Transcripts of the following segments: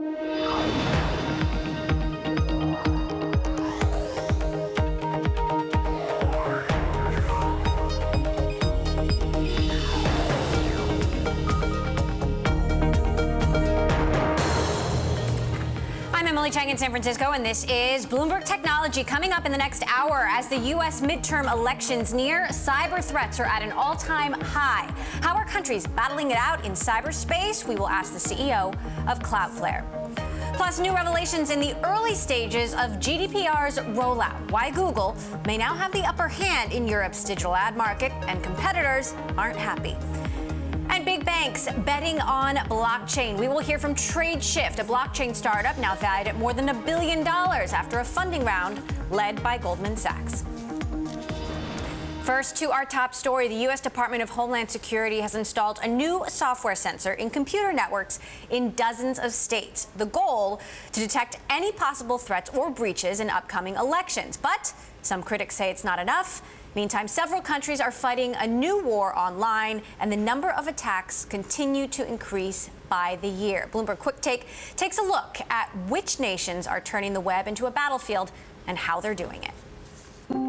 In San Francisco, and this is Bloomberg Technology. Coming up in the next hour, as the U.S. midterm elections near, cyber threats are at an all-time high. How are countries battling it out in cyberspace? We will ask the CEO of Cloudflare. Plus, new revelations in the early stages of GDPR's rollout. Why Google may now have the upper hand in Europe's digital ad market, and competitors aren't happy. And big banks betting on blockchain. We will hear from Tradeshift, a blockchain startup now valued at more than $1 billion after a funding round led by Goldman Sachs. First, to our top story, the U.S. Department of Homeland Security has installed a new software sensor in computer networks in dozens of states. The goal, to detect any possible threats or breaches in upcoming elections. But some critics say it's not enough. Meantime, several countries are fighting a new war online, and the number of attacks continue to increase by the year. Bloomberg Quick Take takes a look at which nations are turning the web into a battlefield and how they're doing it.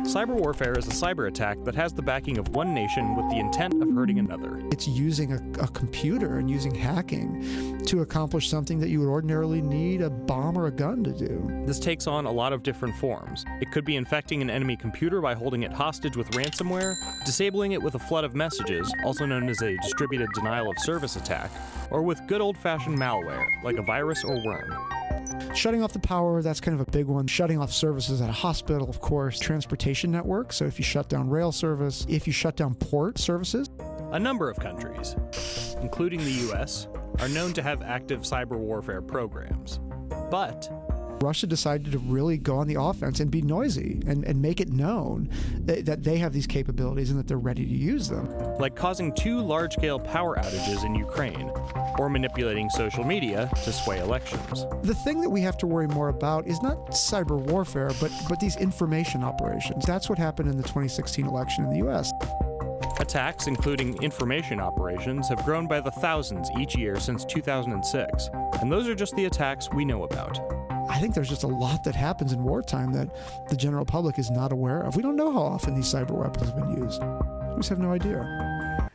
Cyber warfare is a cyber attack that has the backing of one nation with the intent of hurting another. It's using a computer and using hacking to accomplish something that you would ordinarily need a bomb or a gun to do. This takes on a lot of different forms. It could be infecting an enemy computer by holding it hostage with ransomware, disabling it with a flood of messages, also known as a distributed denial of service attack, or with good old-fashioned malware, like a virus or worm. Shutting off the power, that's kind of a big one. Shutting off services at a hospital, of course. Transportation network, so if you shut down rail service, if you shut down port services. A number of countries, including the U.S., are known to have active cyber warfare programs. But Russia decided to really go on the offense and be noisy and make it known that they have these capabilities and that they're ready to use them. Like causing 2 large-scale power outages in Ukraine, or manipulating social media to sway elections. The thing that we have to worry more about is not cyber warfare, but these information operations. That's what happened in the 2016 election in the U.S. Attacks, including information operations, have grown by the thousands each year since 2006, and those are just the attacks we know about. I think there's just a lot that happens in wartime that the general public is not aware of. We don't know how often these cyber weapons have been used. We just have no idea.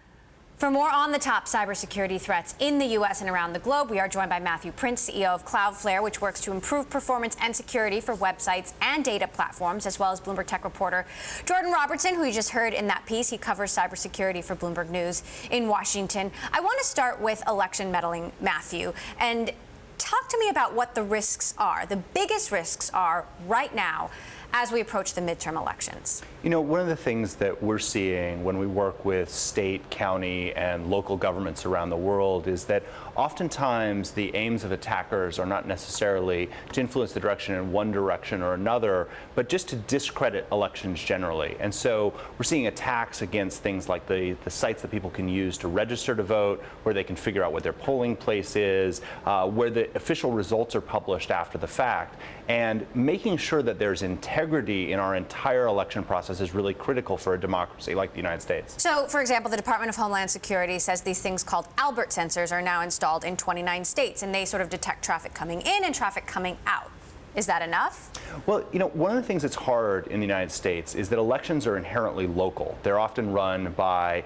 For more on the top cybersecurity threats in the U.S. and around the globe, we are joined by Matthew Prince, CEO of Cloudflare, which works to improve performance and security for websites and data platforms, as well as Bloomberg Tech reporter Jordan Robertson, who you just heard in that piece. He covers cybersecurity for Bloomberg News in Washington. I want to start with election meddling, Matthew, and talk to me about what the risks are, the biggest risks are right now as we approach the midterm elections. You know, one of the things that we're seeing when we work with state, county, and local governments around the world is that oftentimes the aims of attackers are not necessarily to influence the direction in one direction or another, but just to discredit elections generally. And so we're seeing attacks against things like the sites that people can use to register to vote, where they can figure out what their polling place is, where the official results are published after the fact. And making sure that there's integrity in our entire election process is really critical for a democracy like the United States. So, for example, the Department of Homeland Security says these things called Albert sensors are now installed in 29 states, and they sort of detect traffic coming in and traffic coming out. Is that enough? Well, you know, one of the things that's hard in the United States is that elections are inherently local. They're often run by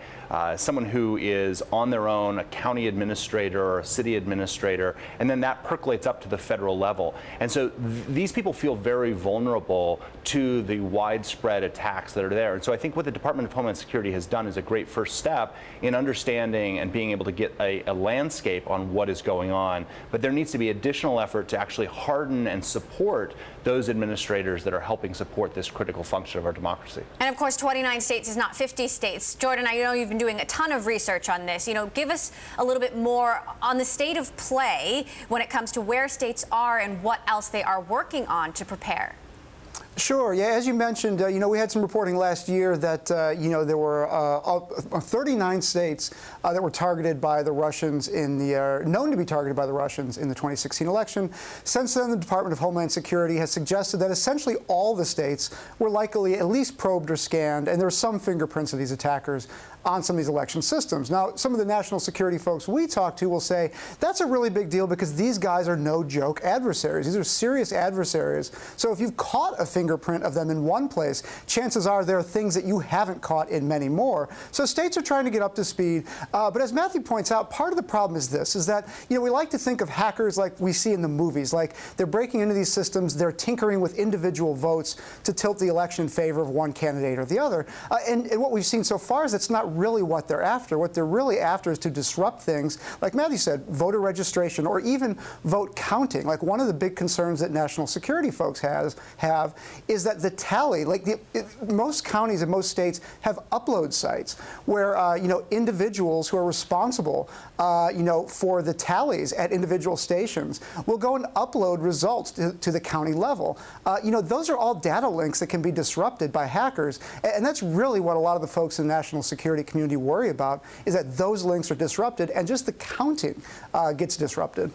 someone who is on their own, a county administrator or a city administrator, and then that percolates up to the federal level. And so these people feel very vulnerable to the widespread attacks that are there. And so I think what the Department of Homeland Security has done is a great first step in understanding and being able to get a landscape on what is going on. But there needs to be additional effort to actually harden and support those administrators that are helping support this critical function of our democracy. And of course, 29 states is not 50 states. Jordan, I know you've been doing a ton of research on this. You know, give us a little bit more on the state of play when it comes to where states are and what else they are working on to prepare. Sure. Yeah, as you mentioned, we had some reporting last year that, there were 39 states that were targeted by the Russians known to be targeted by the Russians in the 2016 election. Since then, the Department of Homeland Security has suggested that essentially all the states were likely at least probed or scanned, and there are some fingerprints of these attackers on some of these election systems. Now, some of the national security folks we talk to will say that's a really big deal because these guys are no joke adversaries. These are serious adversaries. So if you've caught a fingerprint of them in one place, chances are there are things that you haven't caught in many more. So states are trying to get up to speed. But as Matthew points out, part of the problem is this, is that, we like to think of hackers like we see in the movies, like they're breaking into these systems, they're tinkering with individual votes to tilt the election in favor of one candidate or the other. And what we've seen so far is that's not really what they're after. What they're really after is to disrupt things, like Matthew said, voter registration or even vote counting. Like one of the big concerns that national security folks have is that the tally, most counties and most states have upload sites where individuals who are responsible for the tallies at individual stations will go and upload results to the county level. Those are all data links that can be disrupted by hackers, and that's really what a lot of the folks in the national security community worry about, is that those links are disrupted and just the counting gets disrupted.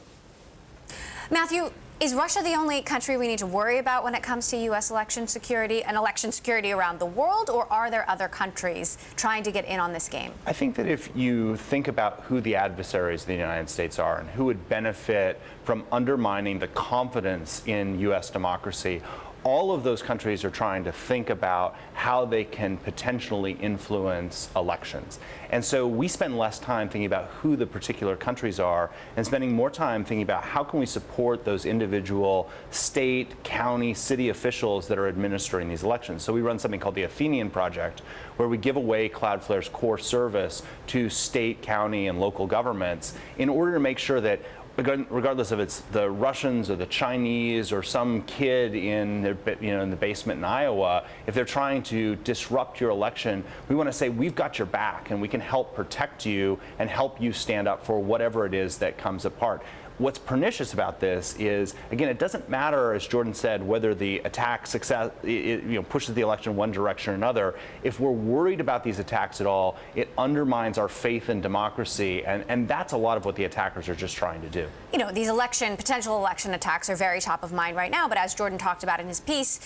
Matthew, is Russia the only country we need to worry about when it comes to U.S. election security and election security around the world, or are there other countries trying to get in on this game? I think that if you think about who the adversaries of the United States are and who would benefit from undermining the confidence in U.S. democracy, all of those countries are trying to think about how they can potentially influence elections. And so we spend less time thinking about who the particular countries are and spending more time thinking about how can we support those individual state, county, city officials that are administering these elections. So we run something called the Athenian Project, where we give away Cloudflare's core service to state, county, and local governments in order to make sure that regardless if it's the Russians or the Chinese or some kid in the basement in Iowa, if they're trying to disrupt your election, we want to say we've got your back and we can help protect you and help you stand up for whatever it is that comes apart. What's pernicious about this is, again, it doesn't matter, as Jordan said, whether the attack pushes the election one direction or another. If we're worried about these attacks at all, it undermines our faith in democracy, and that's a lot of what the attackers are just trying to do. These potential election attacks are very top of mind right now, but as Jordan talked about in his piece,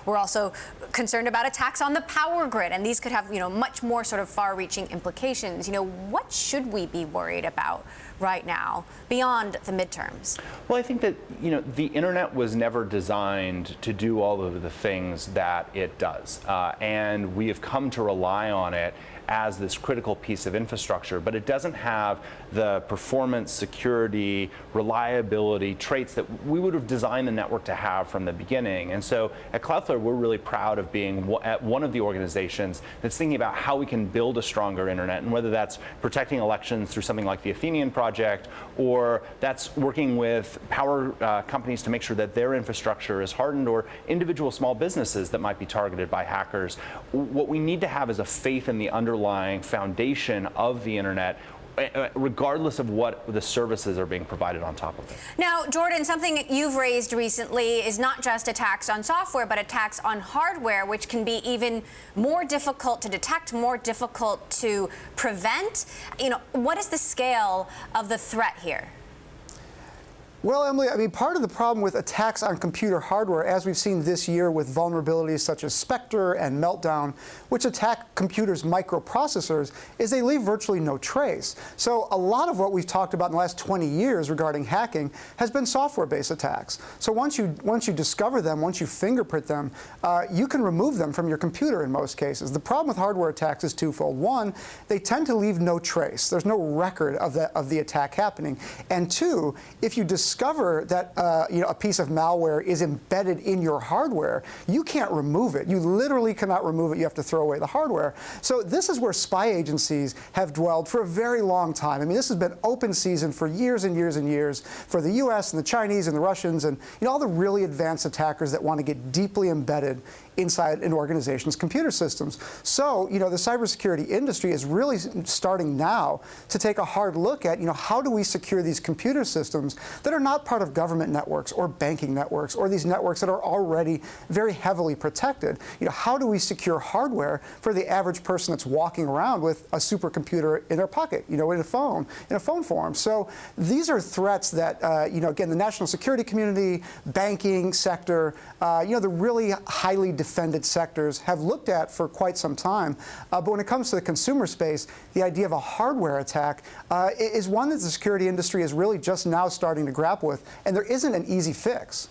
we're also concerned about attacks on the power grid, and these could have, much more sort of far-reaching implications. What should we be worried about right now beyond the midterms? Well, I think that, the internet was never designed to do all of the things that it does. And we have come to rely on it as this critical piece of infrastructure, but it doesn't have the performance, security, reliability traits that we would have designed the network to have from the beginning. And so at Cloudflare, we're really proud of being at one of the organizations that's thinking about how we can build a stronger internet, and whether that's protecting elections through something like the Athenian Project, or that's working with power companies to make sure that their infrastructure is hardened, or individual small businesses that might be targeted by hackers. What we need to have is a faith in the underlying foundation of the internet, regardless of what the services are being provided on top of it. Now, Jordan, something you've raised recently is not just attacks on software, but attacks on hardware, which can be even more difficult to detect, more difficult to prevent. What is the scale of the threat here? Well, Emily, part of the problem with attacks on computer hardware, as we've seen this year with vulnerabilities such as Spectre and Meltdown, which attack computers' microprocessors, is they leave virtually no trace. So a lot of what we've talked about in the last 20 years regarding hacking has been software-based attacks. So once you discover them, once you fingerprint them, you can remove them from your computer in most cases. The problem with hardware attacks is twofold. One, they tend to leave no trace. There's no record of the attack happening. And two, if you discover that a piece of malware is embedded in your hardware, you can't remove it. You literally cannot remove it. You have to throw away the hardware. So this is where spy agencies have dwelled for a very long time. This has been open season for years and years and years for the U.S. and the Chinese and the Russians and all the really advanced attackers that want to get deeply embedded inside an organization's computer systems. So, the cybersecurity industry is really starting now to take a hard look at, how do we secure these computer systems that are not part of government networks or banking networks or these networks that are already very heavily protected? How do we secure hardware for the average person that's walking around with a supercomputer in their pocket, in a phone form? So these are threats that, again, the national security community, banking sector, the really highly defensive defended sectors have looked at for quite some time. But when it comes to the consumer space, the idea of a hardware attack is one that the security industry is really just now starting to grapple with, and there isn't an easy fix.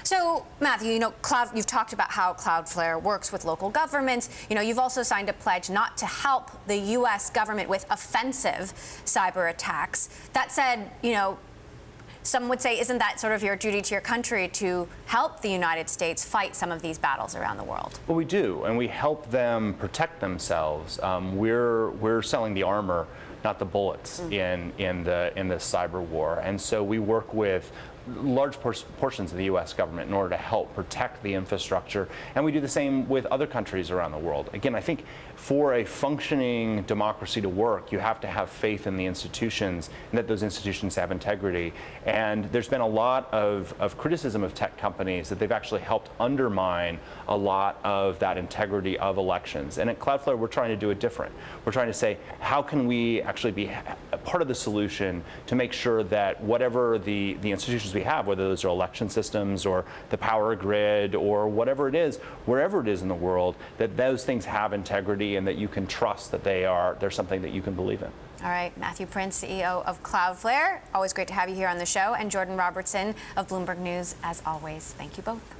So, Matthew, you've talked about how Cloudflare works with local governments. You've also signed a pledge not to help the U.S. government with offensive cyber attacks. That said, some would say, isn't that sort of your duty to your country to help the United States fight some of these battles around the world? Well, we do, and we help them protect themselves. We're selling the armor, not the bullets, in the cyber war, and so we work with large portions of the U.S. government in order to help protect the infrastructure, and we do the same with other countries around the world. Again, I think for a functioning democracy to work, you have to have faith in the institutions and that those institutions have integrity. And there's been a lot of criticism of tech companies that they've actually helped undermine a lot of that integrity of elections. And at Cloudflare, we're trying to do it different. We're trying to say, how can we actually be a part of the solution to make sure that whatever the institutions we have, whether those are election systems or the power grid or whatever it is, wherever it is in the world, that those things have integrity and that you can trust that they're something that you can believe in. All right, Matthew Prince, CEO of Cloudflare. Always great to have you here on the show. And Jordan Robertson of Bloomberg News, as always. Thank you both.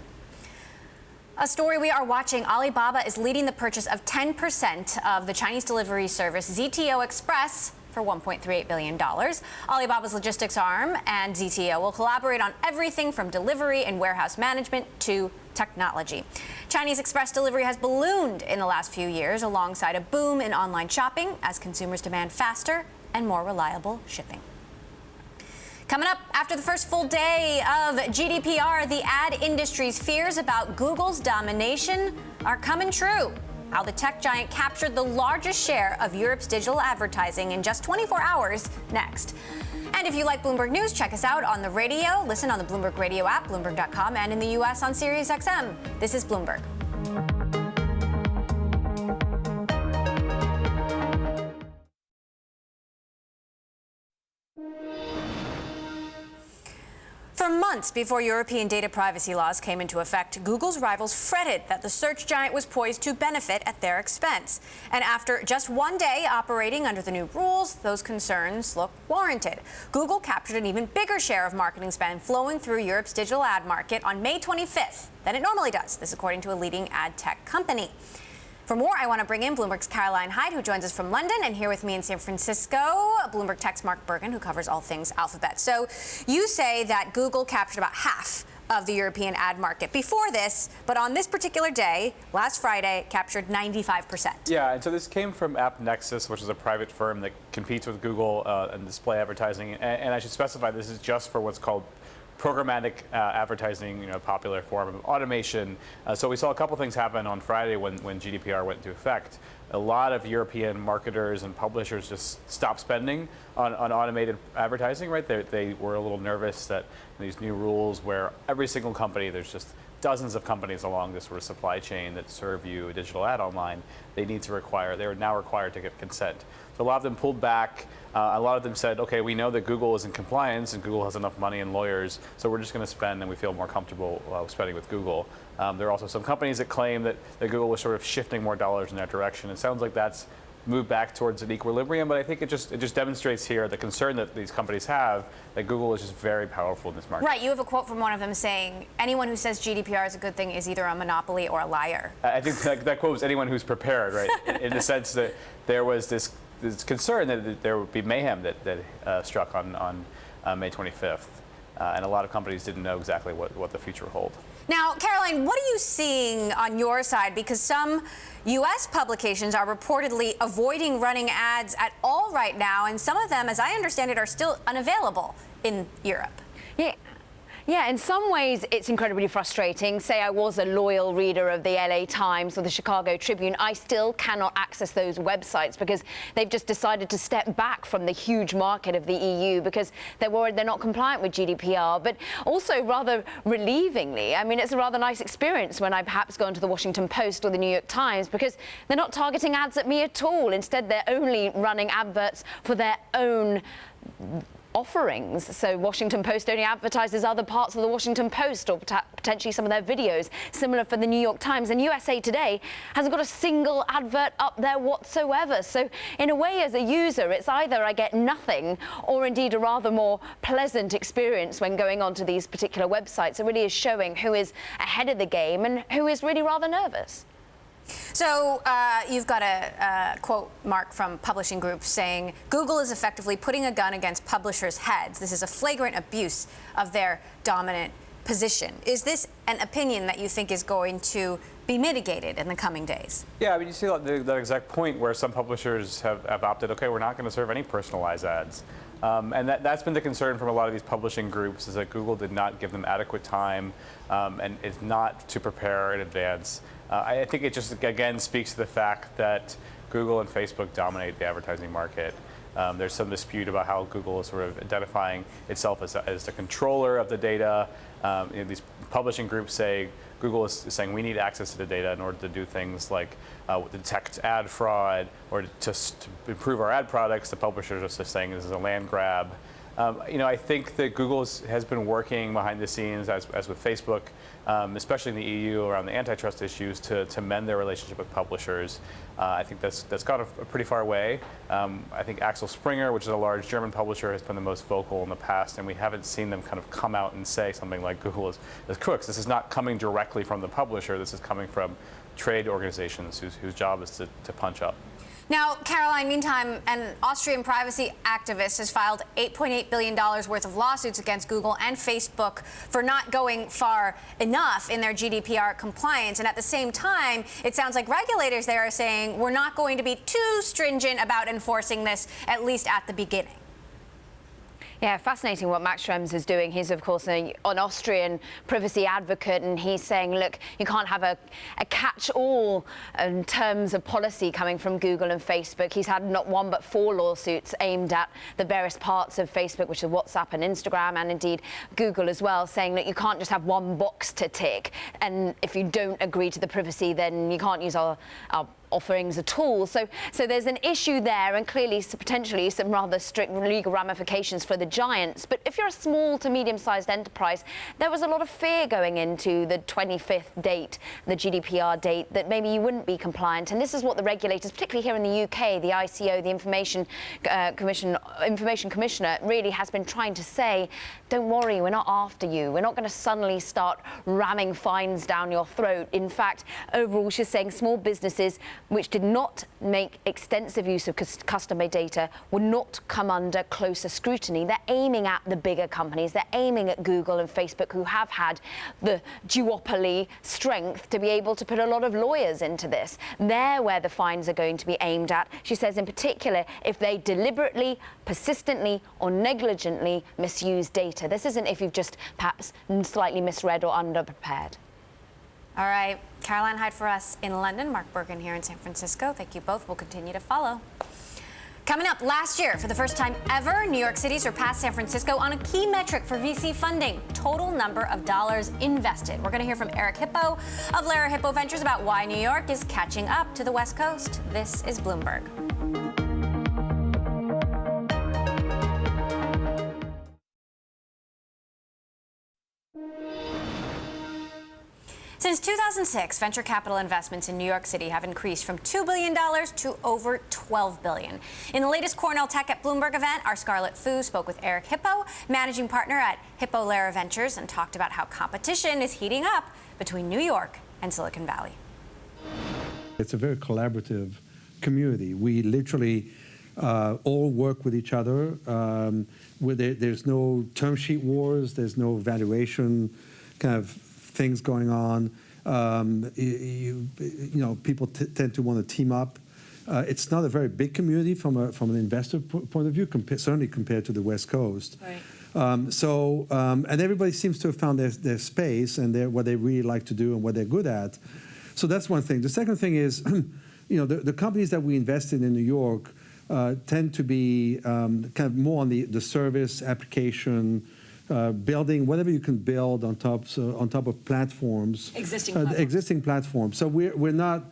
A story we are watching, Alibaba is leading the purchase of 10% of the Chinese delivery service ZTO Express for $1.38 billion. Alibaba's logistics arm and ZTO will collaborate on everything from delivery and warehouse management to technology. Chinese express delivery has ballooned in the last few years alongside a boom in online shopping as consumers demand faster and more reliable shipping. Coming up, after the first full day of GDPR, the ad industry's fears about Google's domination are coming true. How the tech giant captured the largest share of Europe's digital advertising in just 24 hours next. And if you like Bloomberg News, check us out on the radio. Listen on the Bloomberg Radio app, Bloomberg.com, and in the U.S. on SiriusXM. This is Bloomberg. For months before European data privacy laws came into effect, Google's rivals fretted that the search giant was poised to benefit at their expense. And after just one day operating under the new rules, those concerns look warranted. Google captured an even bigger share of marketing spend flowing through Europe's digital ad market on May 25th than it normally does. This according to a leading ad tech company. For more, I want to bring in Bloomberg's Caroline Hyde, who joins us from London, and here with me in San Francisco, Bloomberg Tech's Mark Bergen, who covers all things Alphabet. So you say that Google captured about half of the European ad market before this, but on this particular day, last Friday, captured 95%. Yeah, and so this came from AppNexus, which is a private firm that competes with Google in display advertising. And I should specify this is just for what's called programmatic advertising, popular form of automation. So we saw a couple things happen on Friday when GDPR went into effect. A lot of European marketers and publishers just stopped spending on automated advertising, right? They were a little nervous that these new rules where every single company, there's just dozens of companies along this sort of supply chain that serve you a digital ad online, they're now required to get consent. So a lot of them pulled back. A lot of them said, okay, we know that Google is in compliance and Google has enough money and lawyers, so we're just going to spend and we feel more comfortable spending with Google. There are also some companies that claim that Google was sort of shifting more dollars in that direction. It sounds like that's moved back towards an equilibrium, but I think it just demonstrates here the concern that these companies have that Google is just very powerful in this market. Right, you have a quote from one of them saying, anyone who says GDPR is a good thing is either a monopoly or a liar. I think that quote was anyone who's prepared, right? In the sense that there was this concern that there would be mayhem that struck on May 25th. And a lot of companies didn't know exactly what the future would hold. Now, Caroline, what are you seeing on your side? Because some U.S. publications are reportedly avoiding running ads at all right now, and some of them, as I understand it, are still unavailable in Europe. Yeah, in some ways, it's incredibly frustrating. Say I was a loyal reader of the LA Times or the Chicago Tribune, I still cannot access those websites because they've just decided to step back from the huge market of the EU because they're worried they're not compliant with GDPR. But also, rather relievingly, I mean, it's a rather nice experience when I perhaps go into the Washington Post or the New York Times because they're not targeting ads at me at all. Instead, they're only running adverts for their own offerings. So Washington Post only advertises other parts of the Washington Post or potentially some of their videos. Similar for the New York Times. And USA Today hasn't got a single advert up there whatsoever. So in a way, as a user, it's either I get nothing or indeed a rather more pleasant experience when going onto these particular websites. It really is showing who is ahead of the game and who is really rather nervous. So you've got a quote, Mark, from publishing groups saying Google is effectively putting a gun against publishers' heads. This is a flagrant abuse of their dominant position. Is this an opinion that you think is going to be mitigated in the coming days? Yeah, I mean, you see that exact point where some publishers have opted, okay, we're not going to serve any personalized ads. And that's been the concern from a lot of these publishing groups, is that Google did not give them adequate time and is not to prepare in advance. I think it just, again, speaks to the fact that Google and Facebook dominate the advertising market. There's some dispute about how Google is sort of identifying itself as the controller of the data. These publishing groups say Google is saying we need access to the data in order to do things like detect ad fraud or to improve our ad products. The publishers are just saying this is a land grab. I think that Google has been working behind the scenes, as with Facebook, especially in the EU, around the antitrust issues to mend their relationship with publishers. I think that's gone a pretty far way. I think Axel Springer, which is a large German publisher, has been the most vocal in the past, and we haven't seen them kind of come out and say something like Google is crooks. This is not coming directly from the publisher. This is coming from trade organizations whose job is to punch up. Now, Caroline, meantime, an Austrian privacy activist has filed $8.8 billion worth of lawsuits against Google and Facebook for not going far enough in their GDPR compliance. And at the same time, it sounds like regulators there are saying we're not going to be too stringent about enforcing this, at least at the beginning. Yeah, fascinating what Max Schrems is doing. He's, of course, an Austrian privacy advocate, and he's saying, look, you can't have a catch-all in terms of policy coming from Google and Facebook. He's had not one but 4 lawsuits aimed at the various parts of Facebook, which is WhatsApp and Instagram, and indeed Google as well, saying that you can't just have one box to tick, and if you don't agree to the privacy, then you can't use our offerings at all. So there's an issue there, and clearly potentially some rather strict legal ramifications for the giants. But if you're a small to medium-sized enterprise, there was a lot of fear going into the 25th date, the GDPR date, that maybe you wouldn't be compliant. And this is what the regulators, particularly here in the UK, the ICO, the Information Commissioner, really has been trying to say, don't worry, we're not after you. We're not going to suddenly start ramming fines down your throat. In fact, overall, she's saying small businesses which did not make extensive use of customer data would not come under closer scrutiny. They're aiming at the bigger companies. They're aiming at Google and Facebook, who have had the duopoly strength to be able to put a lot of lawyers into this. They're where the fines are going to be aimed at. She says, in particular, if they deliberately, persistently, or negligently misuse data. This isn't if you've just perhaps slightly misread or underprepared. All right, Caroline Hyde for us in London, Mark Bergen here in San Francisco. Thank you both. We'll continue to follow. Coming up, last year, for the first time ever, New York City surpassed San Francisco on a key metric for VC funding, total number of dollars invested. We're going to hear from Eric Hippo of Lara Hippo Ventures about why New York is catching up to the West Coast. This is Bloomberg. Since 2006, venture capital investments in New York City have increased from $2 billion to over $12 billion. In the latest Cornell Tech at Bloomberg event, our Scarlett Fu spoke with Eric Hippo, managing partner at Hippo Lara Ventures, and talked about how competition is heating up between New York and Silicon Valley. It's a very collaborative community. We literally all work with each other. There's no term sheet wars. There's no valuation kind of things going on. People tend to want to team up. It's not a very big community from an investor point of view, certainly compared to the West Coast. Right. And everybody seems to have found their space and what they really like to do and what they're good at. So that's one thing. The second thing is, the companies that we invest in New York tend to be kind of more on the service application. Building whatever you can build on top of platforms, existing platforms. So we're not,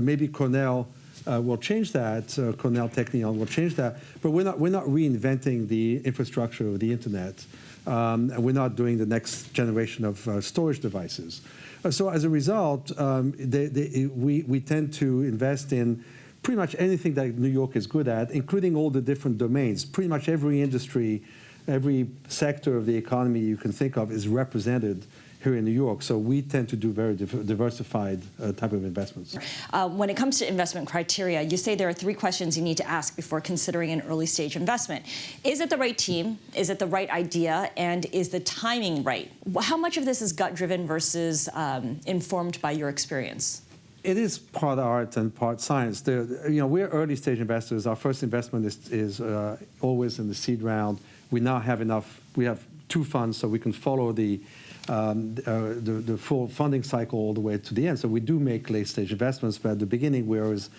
maybe Cornell will change that. Cornell Technion will change that. But we're not reinventing the infrastructure of the internet. And we're not doing the next generation of storage devices. So as a result, we tend to invest in pretty much anything that New York is good at, including all the different domains. Pretty much every industry, every sector of the economy you can think of is represented here in New York. So we tend to do very diversified type of investments. When it comes to investment criteria, you say there are 3 questions you need to ask before considering an early stage investment. Is it the right team? Is it the right idea? And is the timing right? How much of this is gut-driven versus informed by your experience? It is part art and part science. We're early stage investors. Our first investment is always in the seed round. We now have enough. We have 2 funds, so we can follow the full funding cycle all the way to the end. So we do make late stage investments, but at the beginning we're always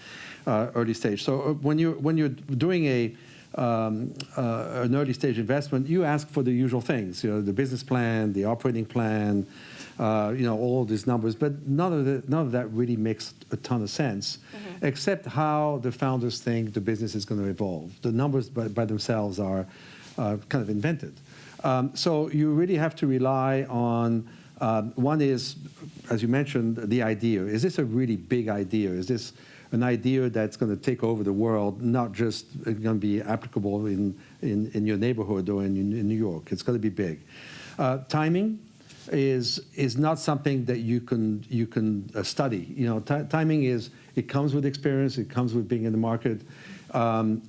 early stage. So when you're doing an early stage investment, you ask for the usual things. The business plan, the operating plan. All these numbers, but none of that really makes a ton of sense, except how the founders think the business is going to evolve. The numbers by themselves are kind of invented. So you really have to rely on, one is, as you mentioned, the idea. Is this a really big idea? Is this an idea that's going to take over the world, not just going to be applicable in your neighborhood or in New York? It's going to be big. Timing is not something that you can study. Timing it comes with experience. It comes with being in the market.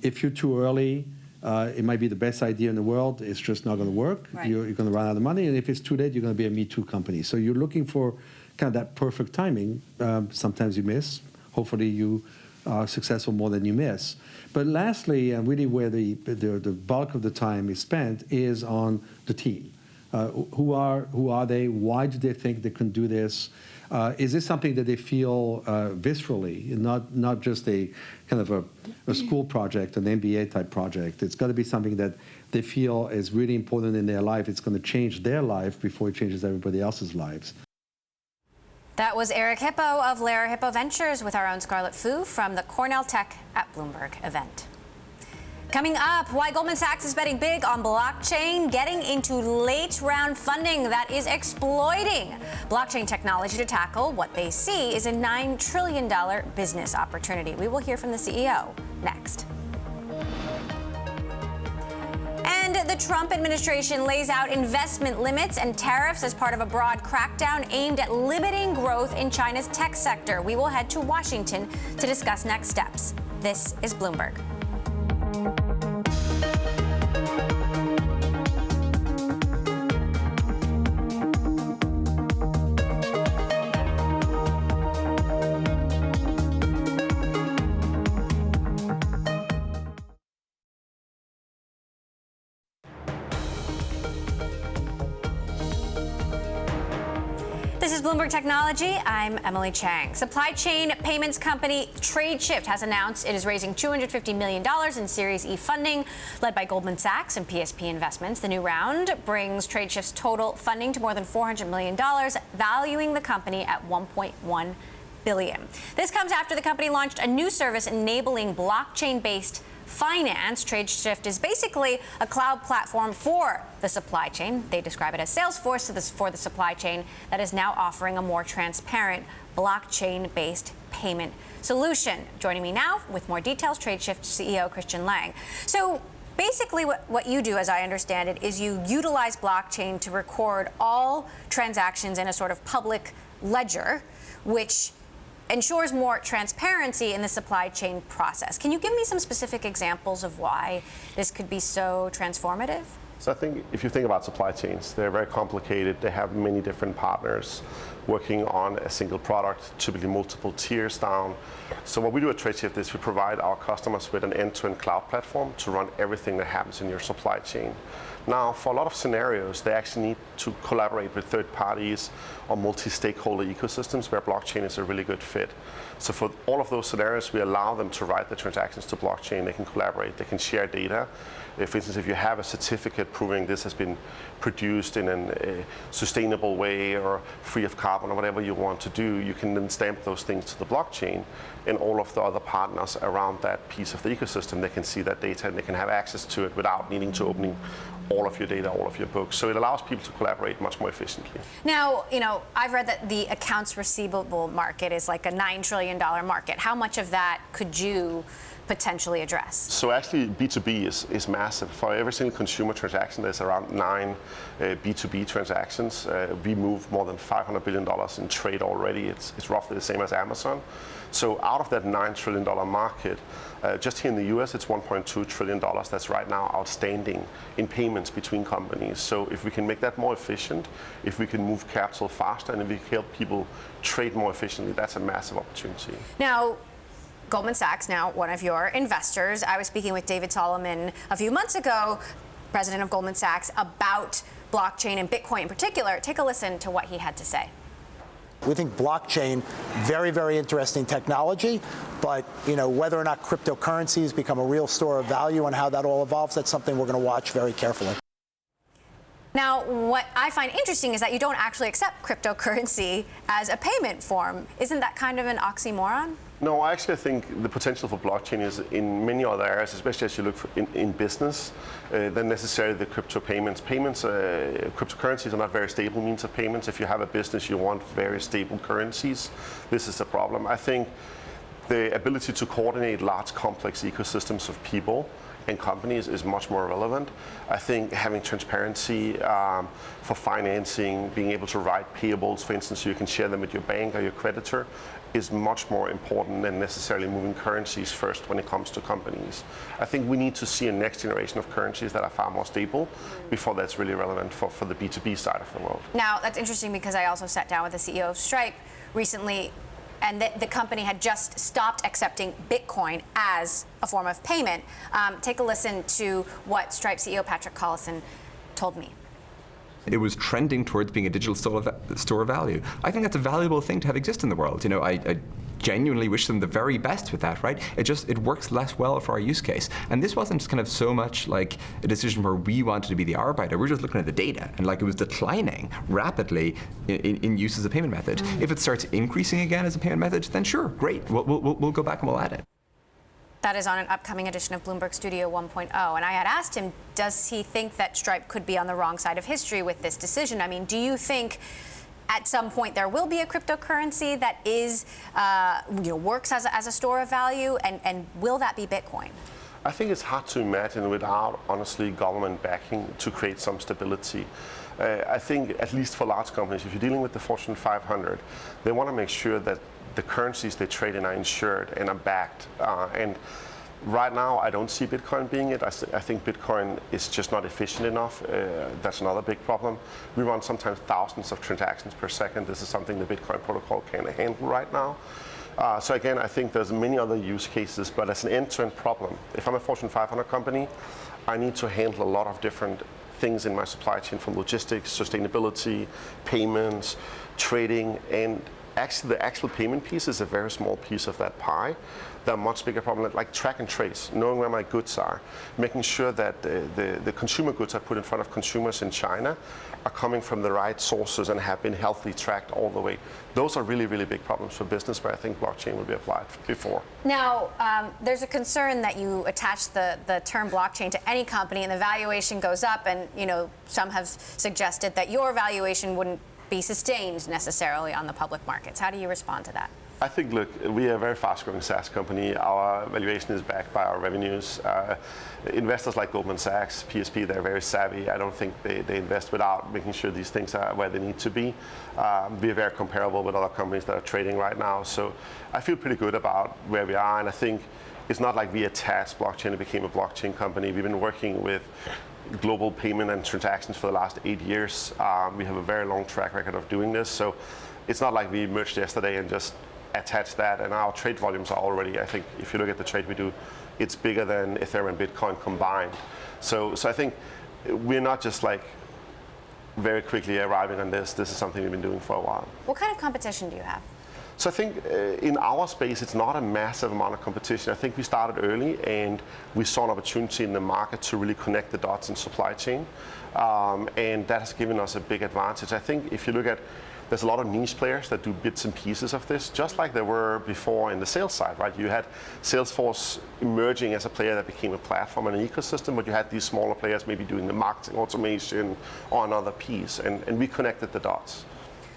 If you're too early, it might be the best idea in the world. It's just not going to work. Right. You're going to run out of money. And if it's too late, you're going to be a Me Too company. So you're looking for kind of that perfect timing. Sometimes you miss. Hopefully you are successful more than you miss. But lastly, and really where the bulk of the time is spent is on the team. Who are they? Why do they think they can do this? Is this something that they feel viscerally, not just a kind of a school project, an MBA type project? It's got to be something that they feel is really important in their life. It's going to change their life before it changes everybody else's lives. That was Eric Hippo of Lara Hippo Ventures with our own Scarlett Fu from the Cornell Tech at Bloomberg event. Coming up, why Goldman Sachs is betting big on blockchain, getting into late round funding that is exploiting blockchain technology to tackle what they see is a $9 trillion business opportunity. We will hear from the CEO next. And the Trump administration lays out investment limits and tariffs as part of a broad crackdown aimed at limiting growth in China's tech sector. We will head to Washington to discuss next steps. This is Bloomberg. This is Bloomberg Technology. I'm Emily Chang. Supply chain payments company Tradeshift has announced it is raising $250 million in Series E funding led by Goldman Sachs and PSP Investments. The new round brings Tradeshift's total funding to more than $400 million, valuing the company at $1.1 billion. This comes after the company launched a new service enabling blockchain-based finance. Tradeshift is basically a cloud platform for the supply chain. They describe it as Salesforce for the supply chain that is now offering a more transparent blockchain-based payment solution. Joining me now with more details, Tradeshift CEO Christian Lang. So basically what you do, as I understand it, is you utilize blockchain to record all transactions in a sort of public ledger, which ensures more transparency in the supply chain process. Can you give me some specific examples of why this could be so transformative? So I think if you think about supply chains, they're very complicated. They have many different partners working on a single product, typically multiple tiers down. So what we do at Tradeshift is we provide our customers with an end-to-end cloud platform to run everything that happens in your supply chain. Now, for a lot of scenarios, they actually need to collaborate with third parties or multi-stakeholder ecosystems where blockchain is a really good fit. So for all of those scenarios, we allow them to write the transactions to blockchain. They can collaborate, they can share data. For instance, if you have a certificate proving this has been produced in a sustainable way or free of carbon or whatever you want to do, you can then stamp those things to the blockchain, and all of the other partners around that piece of the ecosystem, they can see that data and they can have access to it without needing to opening all of your data, all of your books. So it allows people to collaborate much more efficiently. Now, I've read that the accounts receivable market is like a $9 trillion market. How much of that could you potentially address? So actually, B2B is massive. For every single consumer transaction, there's around 9 B2B transactions. We move more than $500 billion in trade already. It's roughly the same as Amazon. So out of that $9 trillion market, just here in the US, it's $1.2 trillion that's right now outstanding in payments between companies. So if we can make that more efficient, if we can move capital faster, and if we can help people trade more efficiently, that's a massive opportunity. Now, Goldman Sachs, now one of your investors. I was speaking with David Solomon a few months ago, president of Goldman Sachs, about blockchain and Bitcoin in particular. Take a listen to what he had to say. We think blockchain, very, very interesting technology, but whether or not cryptocurrencies become a real store of value and how that all evolves, that's something we're going to watch very carefully. Now, what I find interesting is that you don't actually accept cryptocurrency as a payment form. Isn't that kind of an oxymoron? No, I actually think the potential for blockchain is in many other areas, especially as you look in business, than necessarily the crypto payments. Cryptocurrencies are not very stable means of payments. If you have a business, you want very stable currencies. This is a problem. I think the ability to coordinate large, complex ecosystems of people and companies is much more relevant. I think having transparency for financing, being able to write payables, for instance, so you can share them with your bank or your creditor, is much more important than necessarily moving currencies first when it comes to companies. I think we need to see a next generation of currencies that are far more stable before that's really relevant for the B2B side of the world. Now, that's interesting because I also sat down with the CEO of Stripe recently, and the company had just stopped accepting Bitcoin as a form of payment. Take a listen to what Stripe CEO Patrick Collison told me. It was trending towards being a digital store of value. I think that's a valuable thing to have exist in the world. I genuinely wish them the very best with that, right? It works less well for our use case. And this wasn't kind of so much like a decision where we wanted to be the arbiter. We're just looking at the data, and it was declining rapidly in use as a payment method. If it starts increasing again as a payment method, then sure, great. We'll go back and we'll add it. That is on an upcoming edition of Bloomberg Studio 1.0. And I had asked him, does he think that Stripe could be on the wrong side of history with this decision? I mean, do you think at some point there will be a cryptocurrency that is, works as a store of value, and will that be Bitcoin? I think it's hard to imagine without, honestly, government backing to create some stability. I think, at least for large companies, if you're dealing with the Fortune 500, they want to make sure that the currencies they trade in are insured and are backed. And right now, I don't see Bitcoin being it. I think Bitcoin is just not efficient enough. That's another big problem. We run sometimes thousands of transactions per second. This is something the Bitcoin protocol can't handle right now. So again, I think there's many other use cases, but as an end-to-end problem, if I'm a Fortune 500 company, I need to handle a lot of different things in my supply chain, from logistics, sustainability, payments, trading, and actually the actual payment piece is a very small piece of that pie. There are much bigger problems like track and trace, knowing where my goods are, making sure that the consumer goods I put in front of consumers in China are coming from the right sources and have been healthily tracked all the way. Those are really, really big problems for business, but I think blockchain will be applied before. Now, there's a concern that you attach the term blockchain to any company and the valuation goes up, and some have suggested that your valuation wouldn't be sustained necessarily on the public markets. How do you respond to that? I think, look, we are a very fast-growing SaaS company. Our valuation is backed by our revenues. Investors like Goldman Sachs, PSP, they're very savvy. I don't think they invest without making sure these things are where they need to be. We are very comparable with other companies that are trading right now. So I feel pretty good about where we are, and I think it's not like we attached blockchain and became a blockchain company. We've been working with global payment and transactions for the last 8 years. We have a very long track record of doing this. So it's not like we merged yesterday and just attached that, and our trade volumes are already, I think, if you look at the trade we do, it's bigger than Ethereum and Bitcoin combined. So I think we're not just like very quickly arriving on this. This is something we've been doing for a while. What kind of competition do you have? So I think in our space, it's not a massive amount of competition. I think we started early and we saw an opportunity in the market to really connect the dots in supply chain. And that has given us a big advantage. I think if you look at, there's a lot of niche players that do bits and pieces of this, just like there were before in the sales side, right? You had Salesforce emerging as a player that became a platform and an ecosystem, but you had these smaller players maybe doing the marketing automation or another piece, and we connected the dots.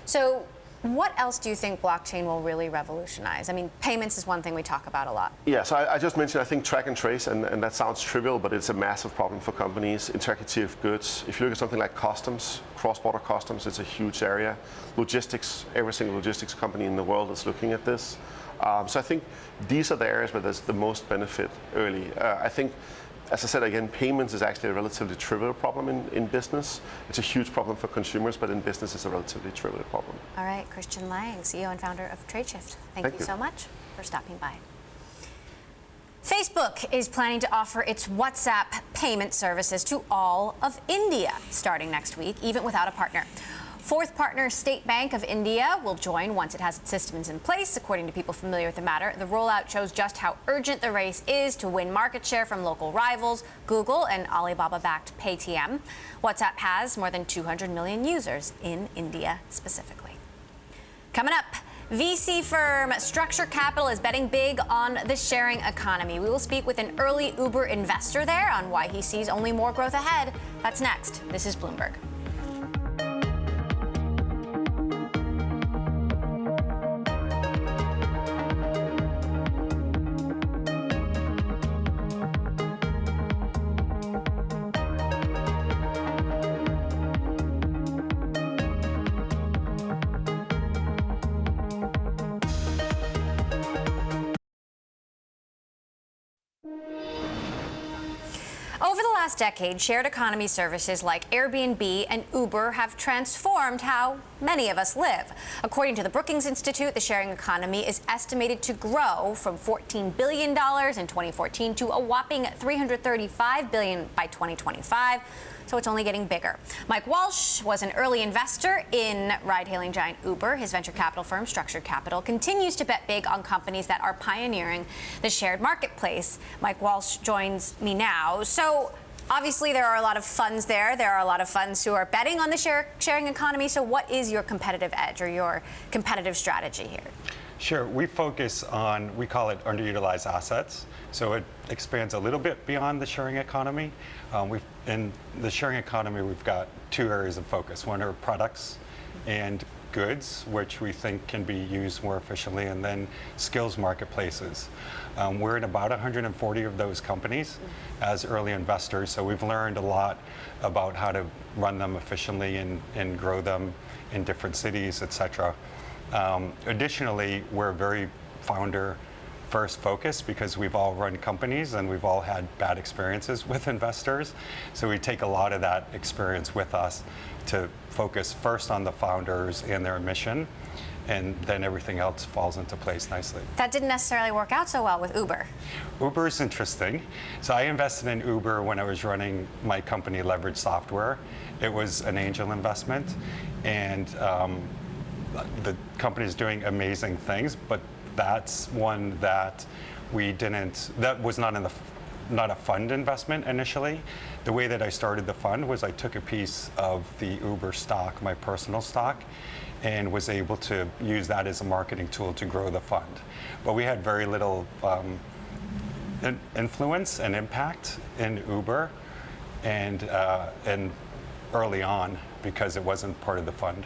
So what else do you think blockchain will really revolutionize? I mean, payments is one thing we talk about a lot. Yeah, so I just mentioned, I think track and trace, and that sounds trivial, but it's a massive problem for companies. Integrity of goods. If you look at something like customs, cross-border customs, it's a huge area. Logistics, every single logistics company in the world is looking at this. So I think these are the areas where there's the most benefit early. I think, as I said again, payments is actually a relatively trivial problem in business. It's a huge problem for consumers, but in business it's a relatively trivial problem. All right, Christian Lang, CEO and founder of Tradeshift. Thank you so much for stopping by. Facebook is planning to offer its WhatsApp payment services to all of India starting next week, even without a partner. Fourth partner State Bank of India will join once it has its systems in place. According to people familiar with the matter, the rollout shows just how urgent the race is to win market share from local rivals, Google and Alibaba-backed Paytm. WhatsApp has more than 200 million users in India specifically. Coming up, VC firm Structure Capital is betting big on the sharing economy. We will speak with an early Uber investor there on why he sees only more growth ahead. That's next. This is Bloomberg. Over the last decade, shared economy services like Airbnb and Uber have transformed how many of us live. According to the Brookings Institute, the sharing economy is estimated to grow from $14 billion in 2014 to a whopping $335 billion by 2025. So it's only getting bigger. Mike Walsh was an early investor in ride-hailing giant Uber. His venture capital firm, Structure Capital, continues to bet big on companies that are pioneering the shared marketplace. Mike Walsh joins me now. So obviously there are a lot of funds there. There are a lot of funds who are betting on the sharing economy. So what is your competitive edge or your competitive strategy here? Sure. We focus on, we call it underutilized assets. So it expands a little bit beyond the sharing economy. In the sharing economy, we've got two areas of focus. One are products and goods, which we think can be used more efficiently, and then skills marketplaces. We're in about 140 of those companies as early investors, so we've learned a lot about how to run them efficiently and grow them in different cities, et cetera. Additionally, we're very founder-first focused because we've all run companies and we've all had bad experiences with investors. So we take a lot of that experience with us to focus first on the founders and their mission, and then everything else falls into place nicely. That didn't necessarily work out so well with Uber. Uber is interesting. So I invested in Uber when I was running my company, Leverage Software. It was an angel investment, and the company is doing amazing things, but that's one that that was not a fund investment initially. The way that I started the fund was I took a piece of the Uber stock, my personal stock, and was able to use that as a marketing tool to grow the fund. But we had very little influence and impact in Uber and early on because it wasn't part of the fund.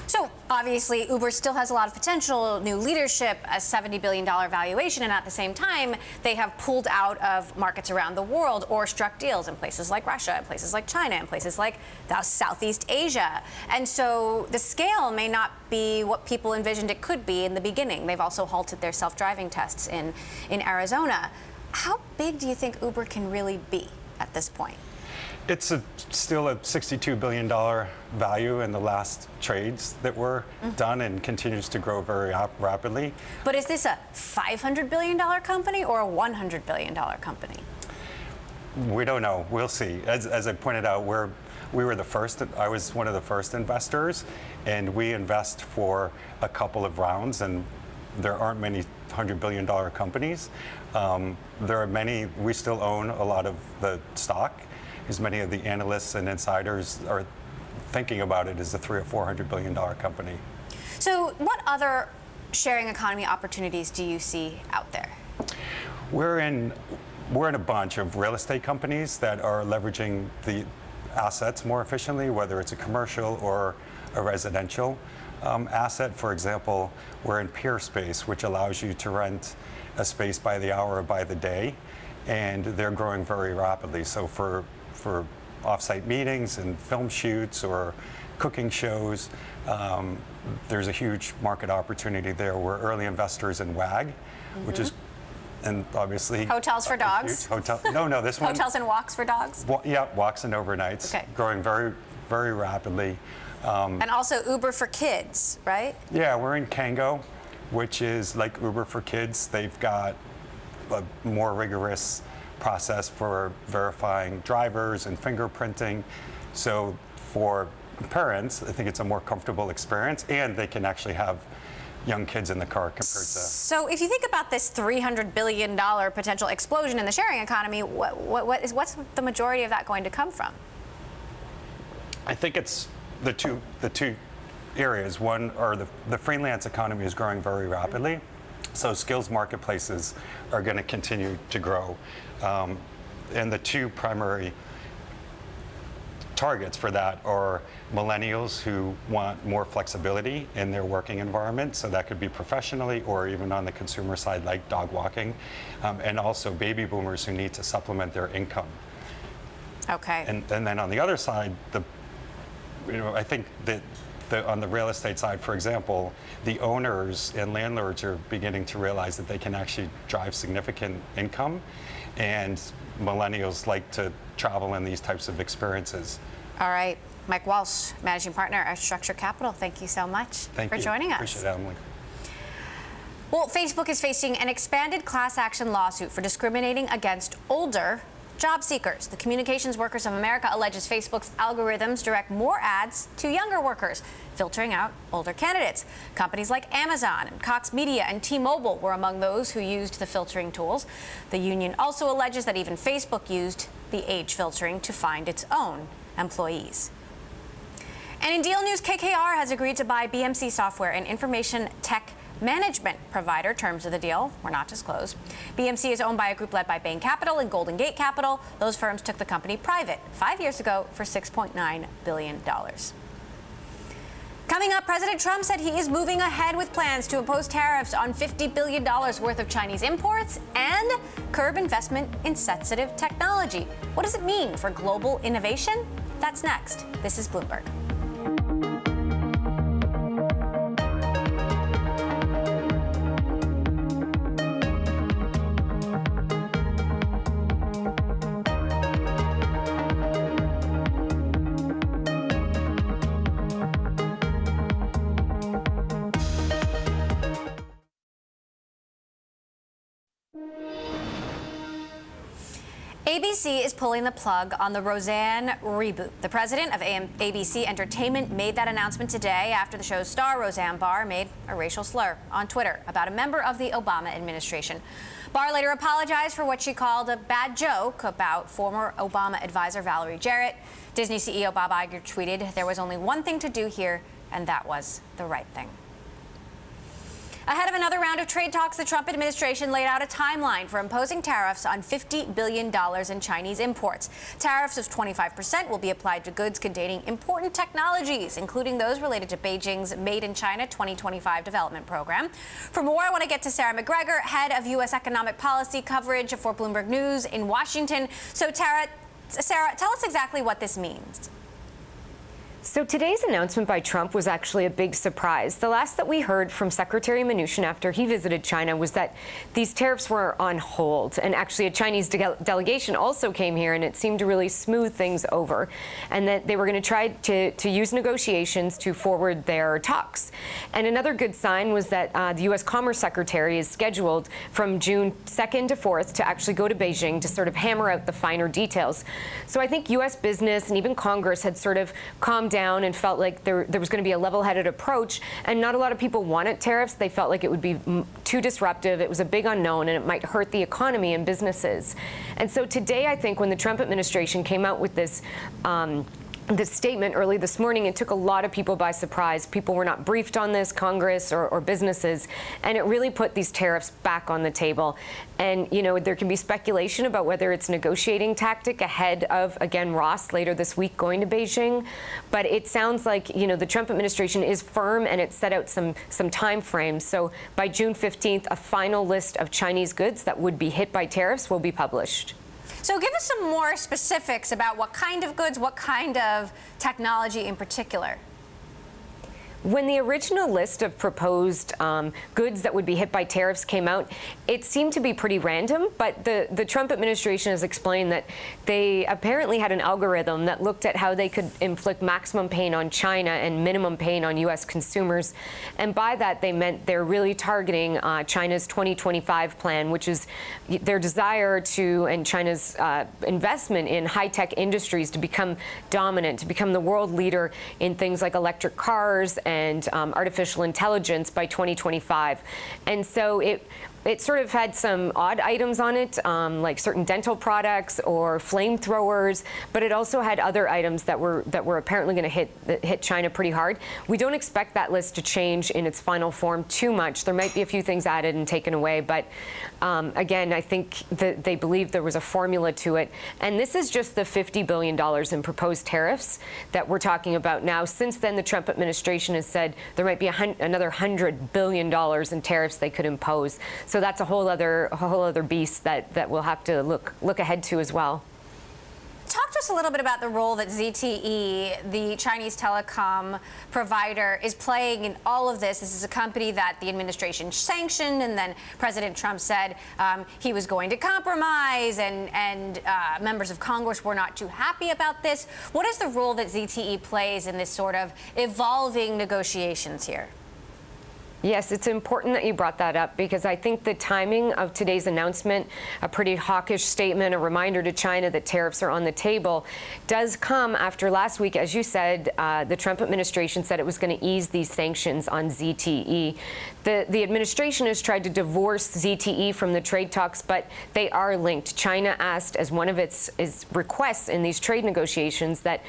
So obviously Uber still has a lot of potential, new leadership, a $70 billion valuation, and at the same time they have pulled out of markets around the world or struck deals in places like Russia, in places like China, in places like Southeast Asia. And so the scale may not be what people envisioned it could be in the beginning. They've also halted their self-driving tests in Arizona. How big do you think Uber can really be at this point? It's still a $62 billion value in the last trades that were done and continues to grow very rapidly. But is this a $500 billion company or a $100 billion company? We don't know. We'll see. As I pointed out, we were the first. I was one of the first investors, and we invest for a couple of rounds, and there aren't many $100 billion companies. There are many. We still own a lot of the stock, because many of the analysts and insiders are thinking about it as a $300 or $400 billion company. So, what other sharing economy opportunities do you see out there? We're in a bunch of real estate companies that are leveraging the assets more efficiently, whether it's a commercial or a residential asset. For example, we're in peer space, which allows you to rent a space by the hour or by the day, and they're growing very rapidly. So for off-site meetings and film shoots or cooking shows, there's a huge market opportunity there. We're early investors in WAG, which is, and obviously hotels for dogs. No, this one. Hotels and walks for dogs. Yeah, walks and overnights. Okay. Growing very, very rapidly. And also Uber for kids, right? Yeah, we're in Kango, which is like Uber for kids. They've got a more rigorous process for verifying drivers and fingerprinting. So for parents, I think it's a more comfortable experience, and they can actually have young kids in the car compared to. So if you think about this $300 billion potential explosion in the sharing economy, what's the majority of that going to come from? I think it's the two areas. One, or the freelance economy is growing very rapidly, so skills marketplaces are going to continue to grow. And the two primary targets for that are millennials who want more flexibility in their working environment, so that could be professionally or even on the consumer side, like dog walking, and also baby boomers who need to supplement their income. Okay. And then on the other side, I think that on the real estate side, for example, the owners and landlords are beginning to realize that they can actually drive significant income, and millennials like to travel in these types of experiences. All right. Mike Walsh, Managing Partner at Structure Capital, thank you so much for joining us. Appreciate it, Emily. Well, Facebook is facing an expanded class action lawsuit for discriminating against older job seekers. The Communications Workers of America alleges Facebook's algorithms direct more ads to younger workers, filtering out older candidates. Companies like Amazon and Cox Media and T-Mobile were among those who used the filtering tools. The union also alleges that even Facebook used the age filtering to find its own employees. And in deal news, KKR has agreed to buy BMC Software, an information tech management provider. Terms of the deal were not disclosed. BMC is owned by a group led by Bain Capital and Golden Gate Capital. Those firms took the company private 5 years ago for $6.9 billion. Coming up, President Trump said he is moving ahead with plans to impose tariffs on $50 billion worth of Chinese imports and curb investment in sensitive technology. What does it mean for global innovation? That's next. This is Bloomberg. ABC is pulling the plug on the Roseanne reboot. The president of ABC Entertainment made that announcement today after the show's star, Roseanne Barr, made a racial slur on Twitter about a member of the Obama administration. Barr later apologized for what she called a bad joke about former Obama advisor Valerie Jarrett. Disney CEO Bob Iger tweeted, "There was only one thing to do here, and that was the right thing." Ahead of another round of trade talks, the Trump administration laid out a timeline for imposing tariffs on $50 billion in Chinese imports. Tariffs of 25% will be applied to goods containing important technologies, including those related to Beijing's Made in China 2025 development program. For more, I want to get to Sarah McGregor, head of U.S. economic policy coverage for Bloomberg News in Washington. So, Sarah, tell us exactly what this means. So today's announcement by Trump was actually a big surprise. The last that we heard from Secretary Mnuchin after he visited China was that these tariffs were on hold. And actually a Chinese delegation also came here, and it seemed to really smooth things over. And that they were going to try to use negotiations to forward their talks. And another good sign was that the U.S. Commerce Secretary is scheduled from June 2nd to 4th to actually go to Beijing to sort of hammer out the finer details. So I think U.S. business and even Congress had sort of calmed down and felt like there was going to be a level-headed approach, and not a lot of people wanted tariffs. They felt like it would be too disruptive. It was a big unknown, and it might hurt the economy and businesses. And so today, I think, when the Trump administration came out with this statement early this morning, it took a lot of people by surprise. People were not briefed on this, Congress or businesses, and it really put these tariffs back on the table. And, you know, there can be speculation about whether it's a negotiating tactic ahead of, again, Ross later this week going to Beijing. But it sounds like, you know, the Trump administration is firm, and it set out some time frames. So by June 15th, a final list of Chinese goods that would be hit by tariffs will be published. So give us some more specifics about what kind of goods, what kind of technology in particular. When the original list of proposed goods that would be hit by tariffs came out, it seemed to be pretty random, but the Trump administration has explained that they apparently had an algorithm that looked at how they could inflict maximum pain on China and minimum pain on U.S. consumers. And by that, they meant they're really targeting China's 2025 plan, which is their desire to, and China's investment in high-tech industries to become dominant, to become the world leader in things like electric cars and artificial intelligence by 2025. And so it sort of had some odd items on it, like certain dental products or flamethrowers, but it also had other items that were apparently going to hit China pretty hard. We don't expect that list to change in its final form too much. There might be a few things added and taken away, but again, I think that they believe there was a formula to it. And this is just the $50 billion in proposed tariffs that we're talking about now. Since then, the Trump administration has said there might be another $100 billion in tariffs they could impose. So that's a whole other beast that we'll have to look ahead to as well. Talk to us a little bit about the role that ZTE, the Chinese telecom provider, is playing in all of this. This is a company that the administration sanctioned, and then President Trump said he was going to compromise, and members of Congress were not too happy about this. What is the role that ZTE plays in this sort of evolving negotiations here? Yes, it's important that you brought that up, because I think the timing of today's announcement, a pretty hawkish statement, a reminder to China that tariffs are on the table, does come after last week. As you said, the Trump administration said it was going to ease these sanctions on ZTE. The administration has tried to divorce ZTE from the trade talks, but they are linked. China asked as one of its requests in these trade negotiations that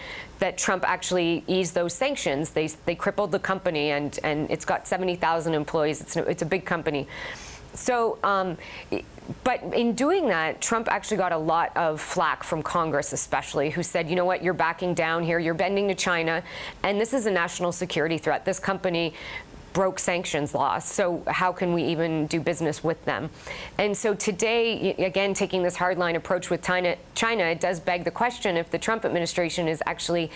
Trump actually ease those sanctions. They crippled the company, and it's got 70,000 employees. It's a big company. So, but in doing that, Trump actually got a lot of flack from Congress, especially, who said, you know what, you're backing down here, you're bending to China, and this is a national security threat. This company broke sanctions laws, so how can we even do business with them? And so today, again, taking this hardline approach with China, it does beg the question if the Trump administration is actually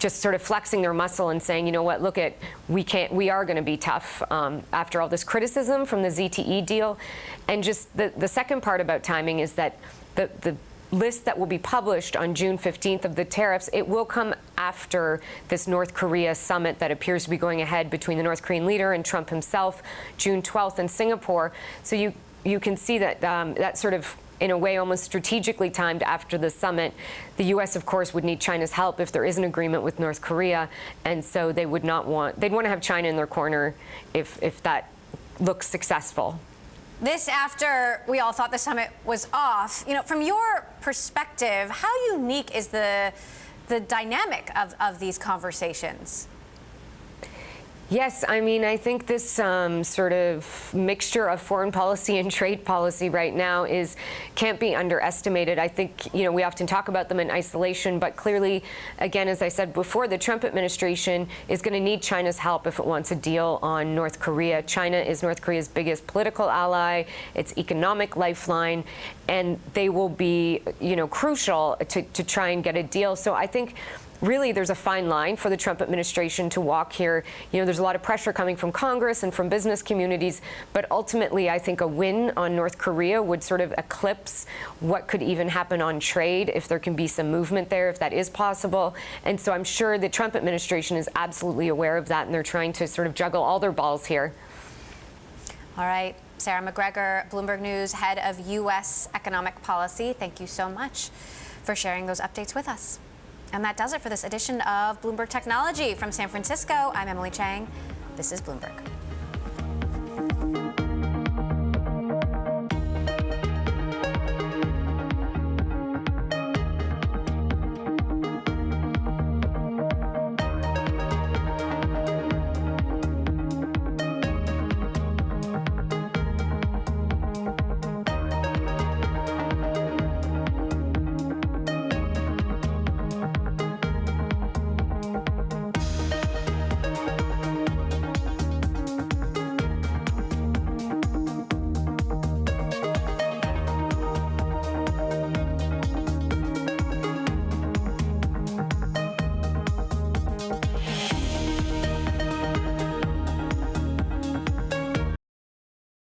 just sort of flexing their muscle and saying, you know what, look at, we are going to be tough after all this criticism from the ZTE deal. And just the second part about timing is that the list that will be published on June 15th of the tariffs, it will come after this North Korea summit that appears to be going ahead between the North Korean leader and Trump himself, June 12th in Singapore. So you can see that that sort of, in a way, almost strategically timed after the summit. The U.S., of course, would need China's help if there is an agreement with North Korea, and so they'd want to have China in their corner if that looks successful. This after we all thought the summit was off. You know, from your perspective, how unique is the dynamic of these conversations? Yes, I mean, I think this sort of mixture of foreign policy and trade policy right now can't be underestimated. I think, you know, we often talk about them in isolation, but clearly, again, as I said before, the Trump administration is going to need China's help if it wants a deal on North Korea. China is North Korea's biggest political ally, its economic lifeline, and they will be, you know, crucial to try and get a deal. So I think really there's a fine line for the Trump administration to walk here. There's a lot of pressure coming from Congress and from business communities, but ultimately I think a win on North Korea would sort of eclipse what could even happen on trade if there can be some movement there, if that is possible. And so I'm sure the Trump administration is absolutely aware of that, and they're trying to sort of juggle all their balls here. All right. Sarah McGregor, Bloomberg News, head of U.S. economic policy. Thank you so much for sharing those updates with us. And that does it for this edition of Bloomberg Technology. From San Francisco, I'm Emily Chang. This is Bloomberg.